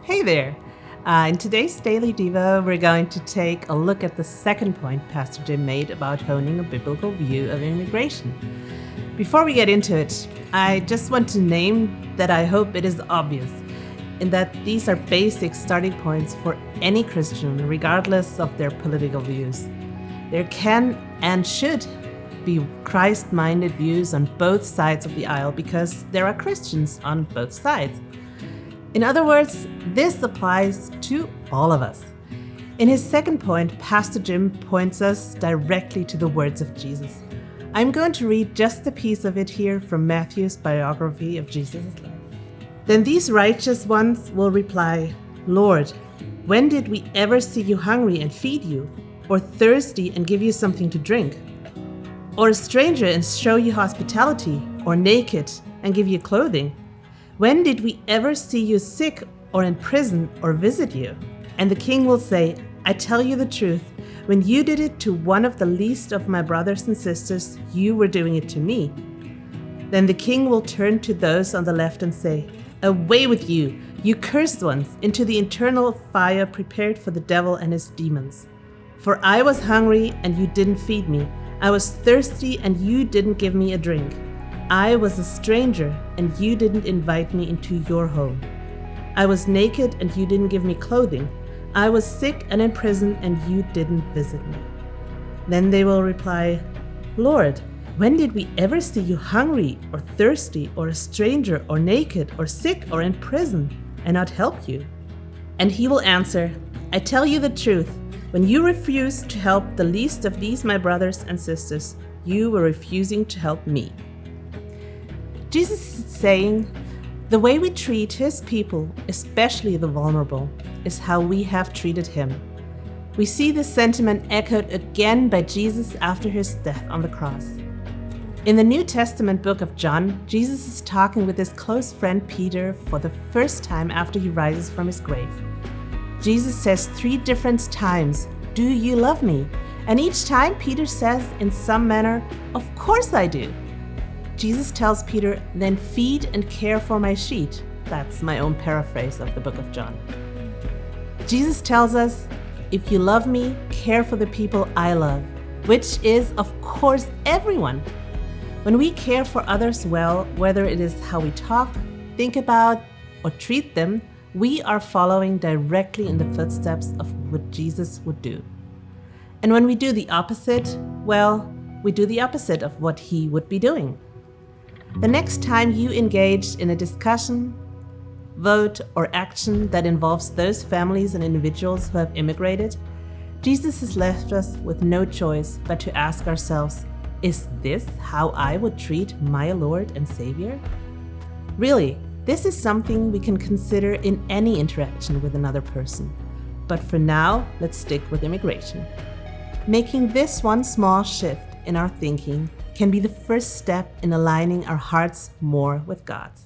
Hey there! In today's Daily Devo, we're going to take a look at the second point Pastor Jim made about honing a biblical view of immigration. Before we get into it, I just want to name that I hope it is obvious, in that these are basic starting points for any Christian, regardless of their political views. There can and should be Christ-minded views on both sides of the aisle because there are Christians on both sides. In other words, this applies to all of us. In his second point, Pastor Jim points us directly to the words of Jesus. I'm going to read just a piece of it here from Matthew's biography of Jesus' life. Then these righteous ones will reply, Lord, when did we ever see you hungry and feed you, or thirsty and give you something to drink? Or a stranger and show you hospitality, or naked and give you clothing? When did we ever see you sick or in prison or visit you? And the king will say, I tell you the truth, when you did it to one of the least of my brothers and sisters, you were doing it to me. Then the king will turn to those on the left and say, Away with you, you cursed ones, into the eternal fire prepared for the devil and his demons. For I was hungry and you didn't feed me. I was thirsty and you didn't give me a drink. I was a stranger, and you didn't invite me into your home. I was naked, and you didn't give me clothing. I was sick and in prison, and you didn't visit me. Then they will reply, Lord, when did we ever see you hungry or thirsty or a stranger or naked or sick or in prison and not help you? And he will answer, I tell you the truth, when you refused to help the least of these my brothers and sisters, you were refusing to help me. Jesus is saying, the way we treat his people, especially the vulnerable, is how we have treated him. We see this sentiment echoed again by Jesus after his death on the cross. In the New Testament book of John, Jesus is talking with his close friend Peter for the first time after he rises from his grave. Jesus says 3 different times, Do you love me? And each time Peter says in some manner, Of course I do. Jesus tells Peter, then feed and care for my sheep. That's my own paraphrase of the book of John. Jesus tells us, if you love me, care for the people I love, which is, of course, everyone. When we care for others well, whether it is how we talk, think about, or treat them, we are following directly in the footsteps of what Jesus would do. And when we do the opposite, well, we do the opposite of what he would be doing. The next time you engage in a discussion, vote, or action that involves those families and individuals who have immigrated, Jesus has left us with no choice but to ask ourselves, is this how I would treat my Lord and Savior? Really, this is something we can consider in any interaction with another person. But for now, let's stick with immigration. Making this one small shift in our thinking can be the first step in aligning our hearts more with God's.